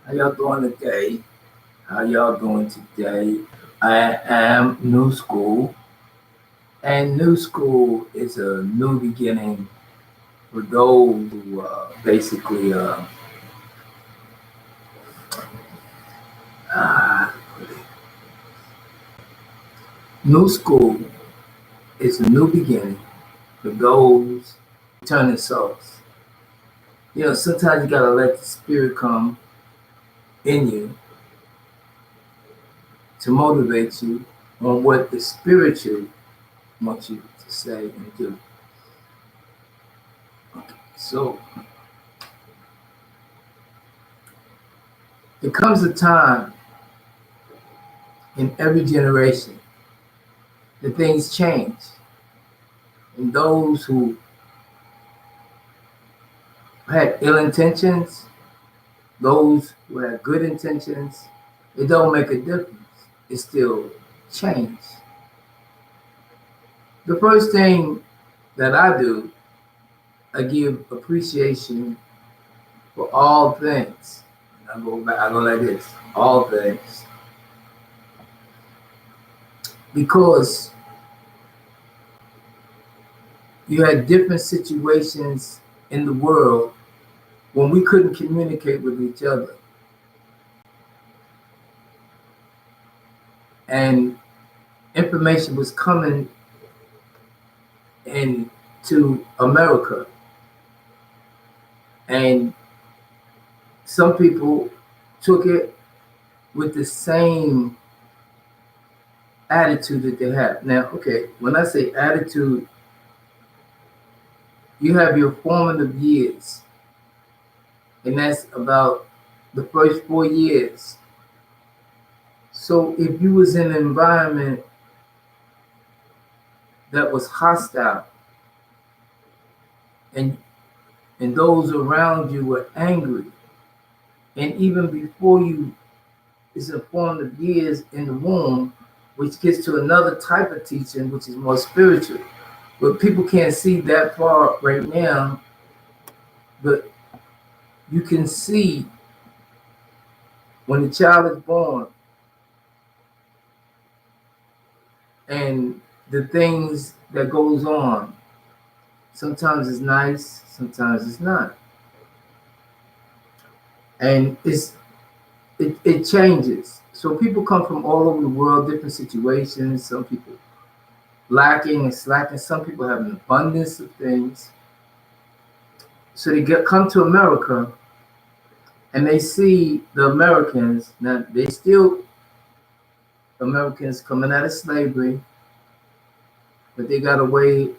How y'all doing today? How y'all doing today? I am New School, and New School is a new beginning for those who basically uh, New School is a new beginning for those returning souls. Sometimes you gotta let the spirit come in you to motivate you on what the spiritual wants you to say and do. So there comes a time in every generation that things change. And those who had ill intentions, those who had good intentions, it don't make a difference. It still change. The first thing that I do, I give appreciation for all things. And I go like this, all things. Because you had different situations in the world when we couldn't communicate with each other. And information was coming into America. And some people took it with the same attitude that they have. Now, okay, when I say attitude, you have your formative years, and that's about the first 4 years. So if you was in an environment that was hostile and those around you were angry, and even before you is in formative years in the womb, which gets to another type of teaching, which is more spiritual. But people can't see that far right now, but you can see when the child is born and the things that goes on. Sometimes it's nice, sometimes it's not. And it changes. So people come from all over the world, different situations. Some people lacking and slacking. Some people have an abundance of things. So come to America and they see the Americans. Now they still Americans coming out of slavery, but they got a way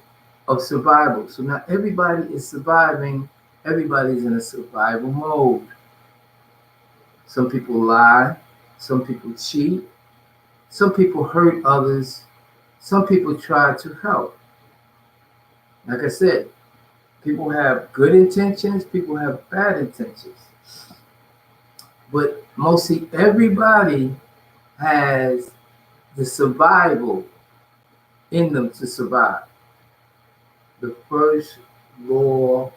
of survival. So now everybody is surviving. Everybody's in a survival mode. Some people lie. Some people cheat. Some people hurt others. Some people try to help. Like I said, people have good intentions. People have bad intentions. But mostly everybody has the survival in them to survive. The first law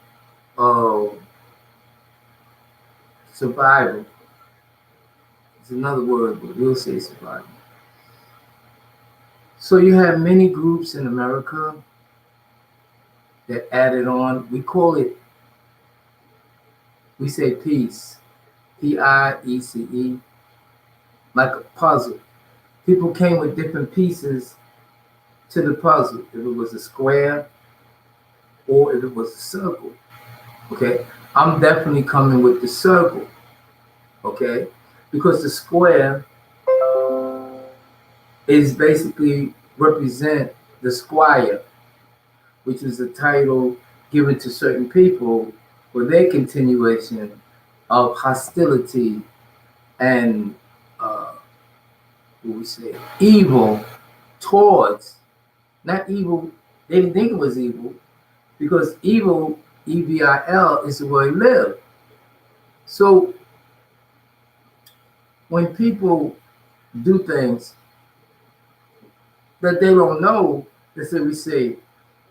of survival is another word, but we'll say survival. So you have many groups in America that added on. We say peace, Piece, like a puzzle. People came with different pieces to the puzzle. If it was a square or if it was a circle, okay? I'm definitely coming with the circle, okay? Because the square is basically represent the squire, which is a title given to certain people for their continuation of hostility and what we say evil towards, not evil. They didn't think it was evil because evil, evil, is the way we live. So when people do things that they don't know, we say,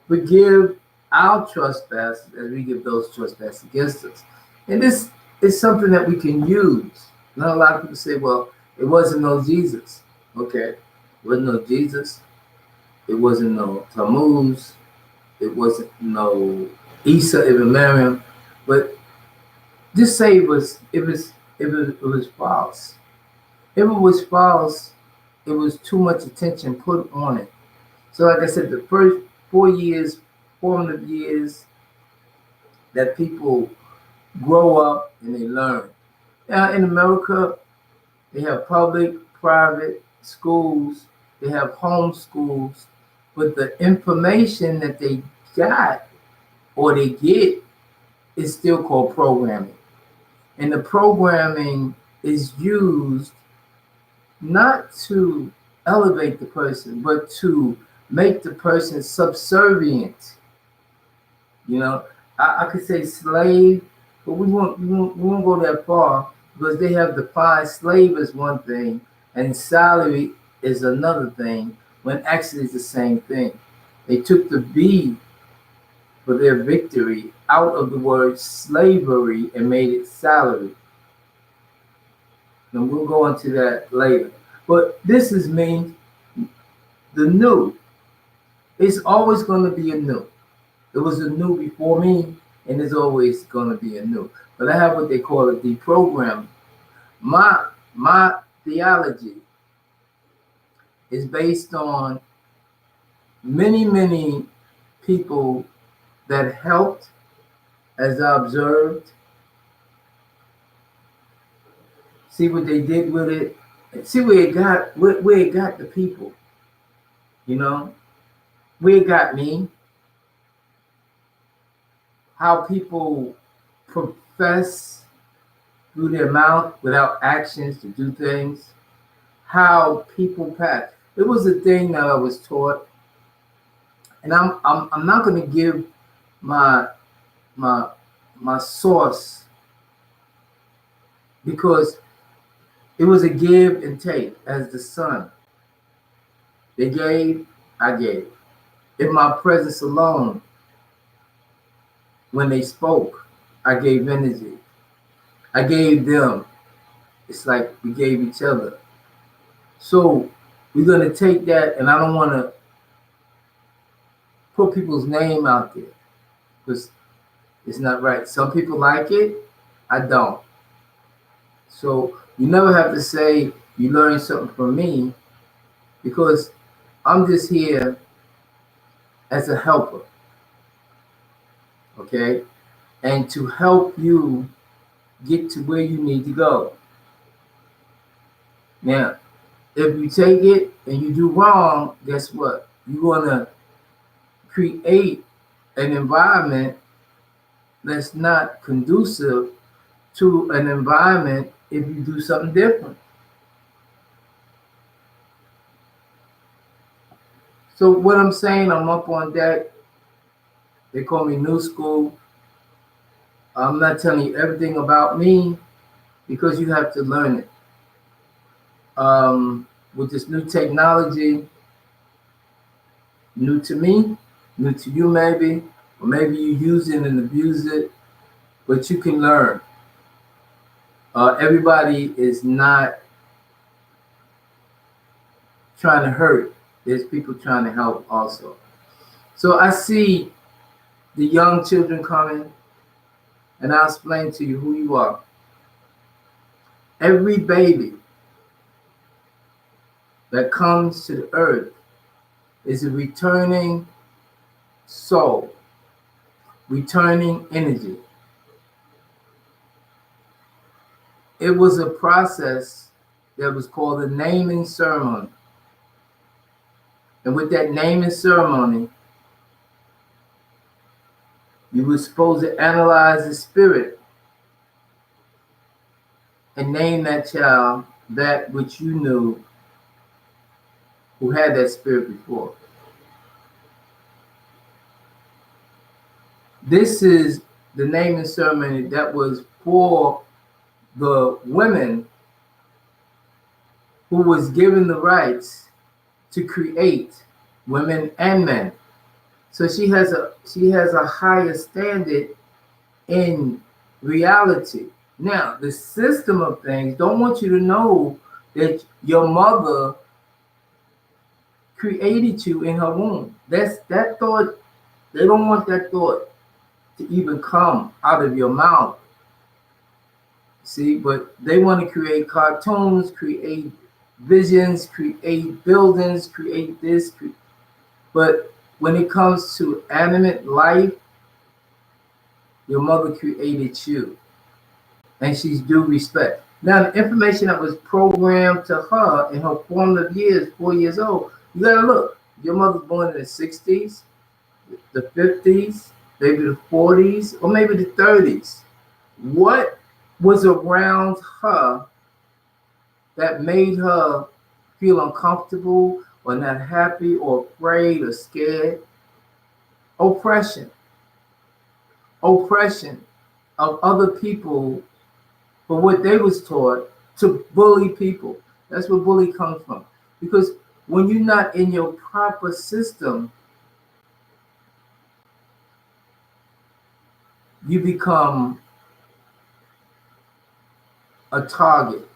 forgive our trespasses as we give those trespasses against us. And this it's something that we can use. Not a lot of people say, well, it wasn't no Jesus. Okay, it wasn't no Jesus. It wasn't no Tammuz. It wasn't no Isa ibn Maryam. But just say it was false. If it was false, it was too much attention put on it. So like I said, the first 4 years, formative years that people grow up and they learn. Now in America, they have public, private schools, they have home schools, but the information that they got or they get is still called programming. And the programming is used not to elevate the person, but to make the person subservient. You know, I could say slave, but we won't go that far because they have defined slave as one thing and salary is another thing when actually it's the same thing. They took the B for their victory out of the word slavery and made it salary. And we'll go into that later. But this is me, the new. It's always going to be a new. It was a new before me, and there's always going to be a new. But I have what they call a deprogram. My theology is based on many people that helped, as I observed, see what they did with it, and see where it got the people. You know, where it got me, how people profess through their mouth without actions to do things, how people pass. It was a thing that I was taught, and I'm not going to give my my my source because it was a give and take as the son. They gave, I gave. In my presence alone, when they spoke, I gave energy. I gave them. It's like we gave each other. So we're gonna take that, and I don't want to put people's name out there because it's not right. Some people like it, I don't. So you never have to say you learned something from me because I'm just here as a helper, okay? And to help you get to where you need to go. Now, if you take it and you do wrong, guess what? You're gonna create an environment that's not conducive to an environment if you do something different. So what I'm saying, I'm up on deck. They call me new school. I'm not telling you everything about me because you have to learn it. With this new technology, new to me, new to you maybe, or maybe you use it and abuse it, but you can learn. Everybody is not trying to hurt. There's people trying to help also. So I see the young children coming, and I'll explain to you who you are. Every baby that comes to the earth is a returning soul, returning energy. It was a process that was called a naming ceremony. And with that naming ceremony, you were supposed to analyze the spirit and name that child that which you knew who had that spirit before. This is the naming ceremony that was for the women who was given the rights to create, women and men. So she has a higher standard in reality Now, the system of things don't want you to know that your mother created you in her womb. That's that thought. They don't want that thought to even come out of your mouth. See, but they want to create cartoons, create visions, create buildings, create this. But when it comes to animate life, your mother created you, and she's due respect. Now, the information that was programmed to her in her formative years, 4 years old, you gotta look. Your mother was born in the 60s, the 50s, maybe the 40s, or maybe the 30s. What was around her that made her feel uncomfortable or not happy or afraid or scared? Oppression. Oppression of other people for what they was taught to bully people. That's where bully comes from. Because when you're not in your proper system, you become a target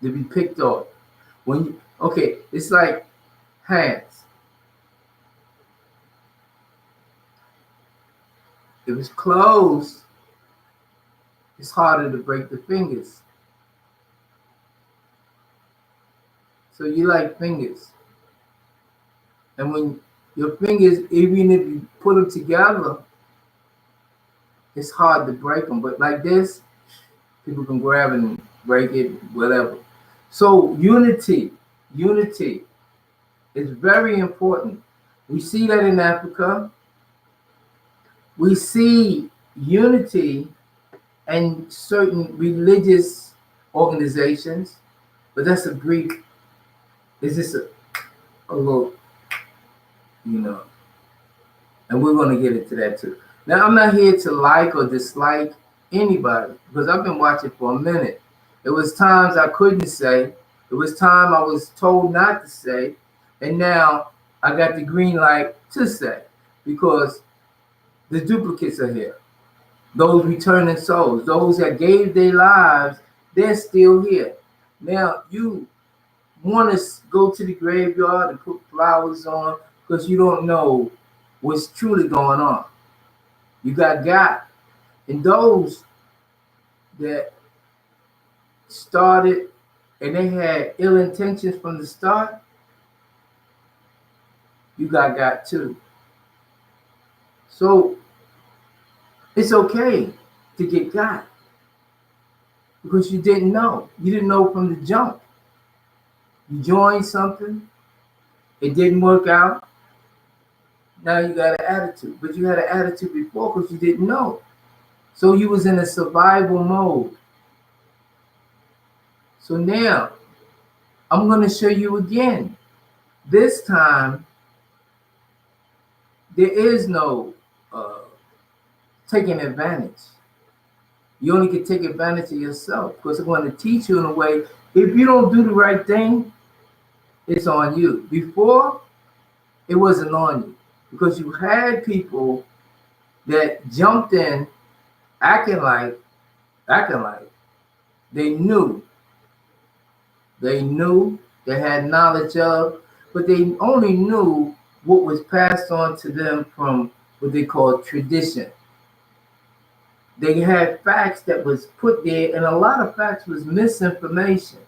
to be picked on. When you, okay, it's like hands. If it's closed, it's harder to break the fingers. So you like fingers. And when your fingers, even if you put them together, it's hard to break them. But like this, people can grab it and break it, whatever. So unity is very important. We see that in Africa. We see unity in certain religious organizations, but that's a Greek. It's just a little, and we're going to get into that too. Now, I'm not here to like or dislike anybody because I've been watching for a minute. There was times I couldn't say. There was time I was told not to say, and now I got the green light to say because the duplicates are here. Those returning souls, those that gave their lives, they're still here. Now, you want to go to the graveyard and put flowers on because you don't know what's truly going on. You got God. And those that started and they had ill intentions from the start, you got God too. So it's okay to get God because you didn't know. You didn't know from the jump. You joined something, it didn't work out. Now you got an attitude, but you had an attitude before because you didn't know. So you was in a survival mode. So now I'm going to show you again. This time there is no taking advantage. You only can take advantage of yourself because I'm going to teach you in a way. If you don't do the right thing, it's on you. Before, it wasn't on you because you had people that jumped in acting like they knew, they had knowledge of, but they only knew what was passed on to them from what they call tradition. They had facts that was put there, and a lot of facts was misinformation.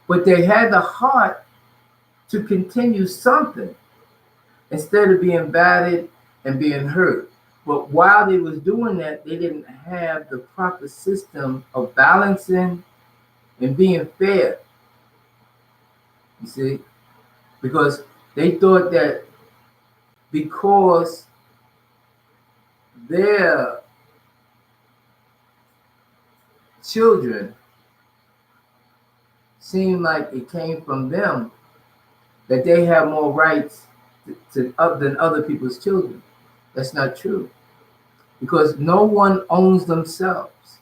But they had the heart to continue something instead of being battered and being hurt. But while they was doing that, they didn't have the proper system of balancing and being fair. You see? Because they thought that because their children seemed like it came from them, that they have more rights than other people's children. That's not true. Because no one owns themselves.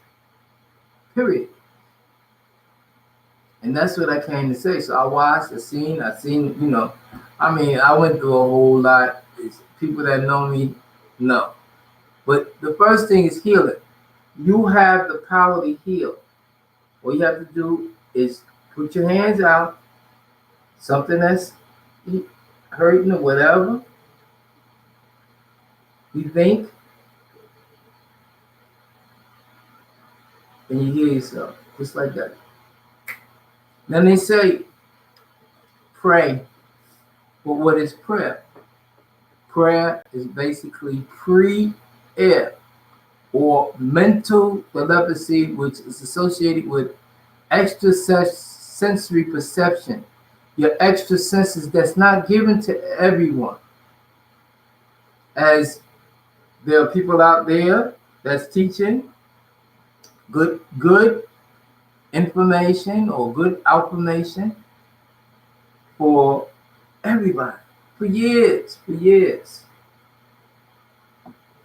Period. And that's what I came to say. So I watched, I seen, I went through a whole lot. It's people that know me know. But the first thing is healing. You have the power to heal. All you have to do is put your hands out, something that's hurting or whatever you think, and you heal yourself. Just like that. Then they say, pray. But what is prayer? Prayer is basically pre-air or mental telepathy, which is associated with extra sensory perception. Your extra senses that's not given to everyone. As there are people out there that's teaching good information or good information for everybody for years.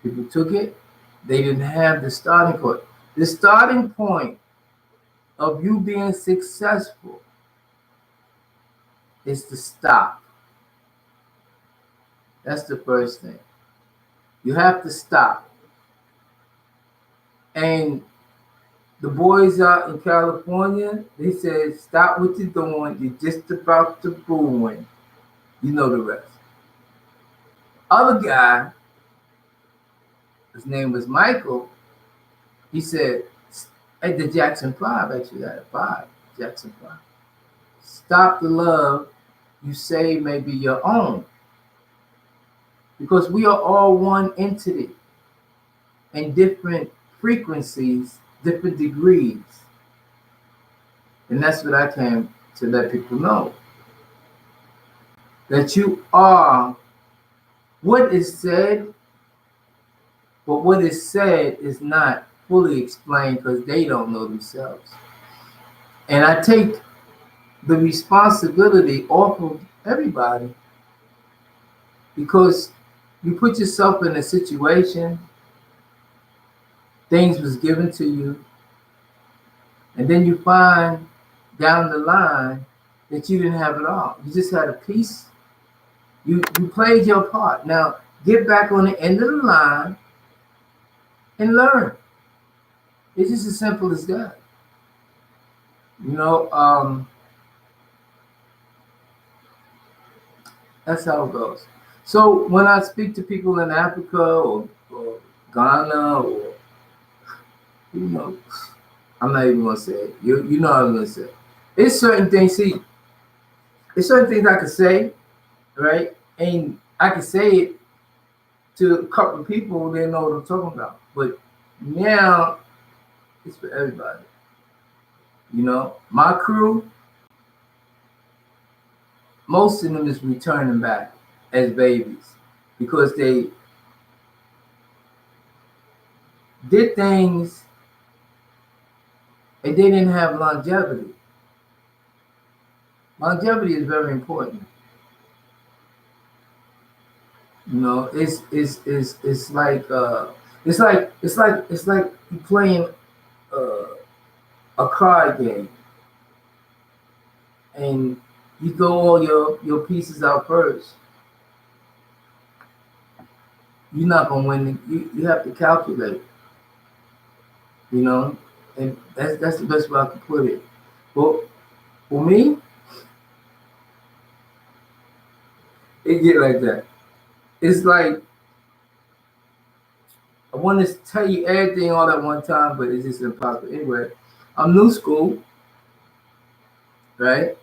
People took it. They didn't have the starting point. The starting point of you being successful is to stop. That's the first thing. You have to stop. And the boys out in California, they said, stop what you're doing. You're just about to ruin. You know the rest. Other guy, his name was Michael, he said, at the Jackson 5, actually, at 5, Jackson 5, stop the love you say may be your own. Because we are all one entity in different frequencies, different degrees. And that's what I came to let people know. That you are what is said, but what is said is not fully explained because they don't know themselves. And I take the responsibility off of everybody because you put yourself in a situation, things was given to you, and then you find down the line that you didn't have it all. You just had a piece. You played your part. Now get back on the end of the line and learn. It's just as simple as that. That's how it goes. So when I speak to people in Africa or Ghana or I'm not even gonna say it. You know what I'm gonna say. It's certain things. See, it's certain things I can say, right? And I can say it to a couple of people, they know what I'm talking about. But now it's for everybody. My crew, most of them is returning back as babies because they did things and they didn't have longevity. Longevity is very important. It's like you playing a card game, and you throw all your pieces out first. You're not gonna win. You have to calculate. And that's the best way I can put it. But for me, it get like that. It's like I want to tell you everything all at one time, but it's just impossible. Anyway, I'm new school, right?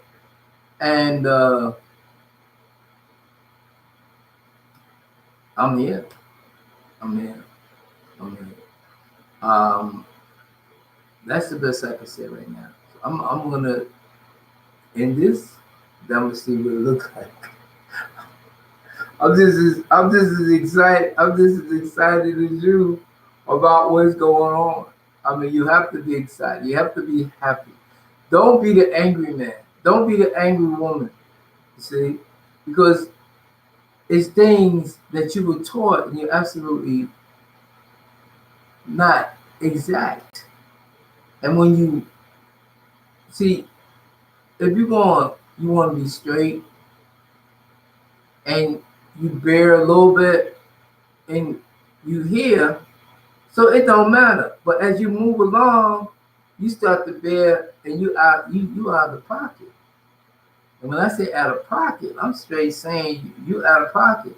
And I'm here. That's the best I can say right now. So I'm gonna end this. Then I'm gonna see what it looks like. I'm just as excited. I'm just as excited as you about what's going on. I mean, you have to be excited. You have to be happy. Don't be the angry man. Don't be the angry woman. You see, because it's things that you were taught and you're absolutely not exact. And when you see, if you want to be straight and you bear a little bit and you hear, So it don't matter. But as you move along, you start to bear, and you out of pocket. And when I say out of pocket, I'm straight saying you out of pocket.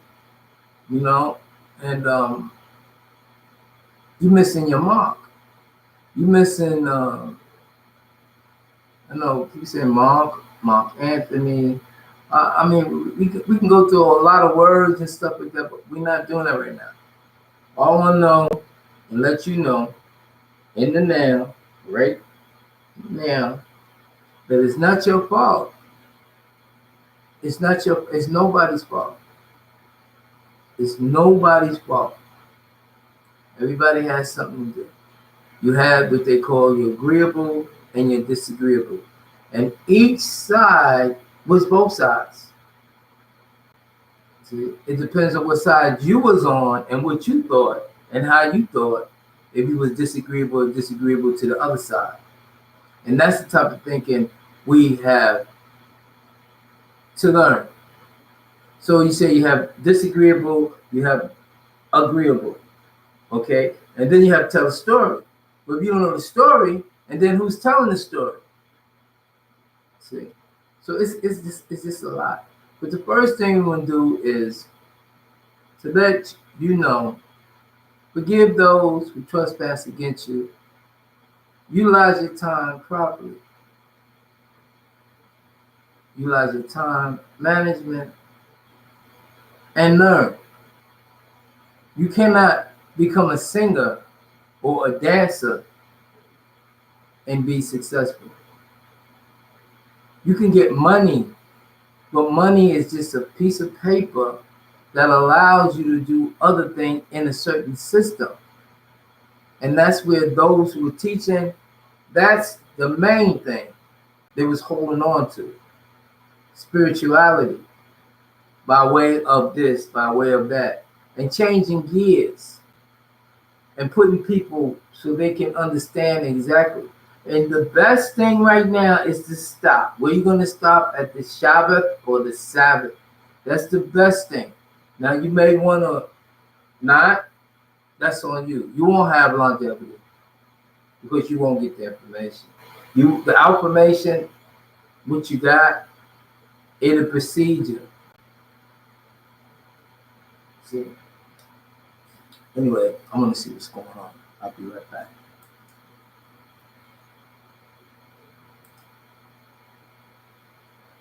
You know, and you missing your mark. You missing. I know people say Mark Anthony. I mean, we can go through a lot of words and stuff like that, but we're not doing that right now. All I know and let you know in the now, right now, that it's not your fault. It's nobody's fault. It's nobody's fault. Everybody has something to do. You have what they call your agreeable and your disagreeable. And each side was both sides. See, it depends on what side you was on and what you thought and how you thought if you was disagreeable or disagreeable to the other side. And that's the type of thinking we have to learn. So you say you have disagreeable, you have agreeable, okay? And then you have to tell a story. But if you don't know the story, and then who's telling the story? See? So it's just a lot. But the first thing we want to do is to let you know, forgive those who trespass against you. Utilize your time properly. Utilize your time management and learn. You cannot become a singer or a dancer and be successful. You can get money, but money is just a piece of paper that allows you to do other things in a certain system. And that's where those who are teaching, that's the main thing they was holding on to. Spirituality, by way of this, by way of that, and changing gears and putting people so they can understand exactly. And the best thing right now is to stop. Where you going to stop at the Shabbat or the Sabbath? That's the best thing. Now you may want to not. That's on you. You won't have longevity because you won't get the information. The information, what you got, it'll precede you. See. Anyway, I'm gonna see what's going on. I'll be right back.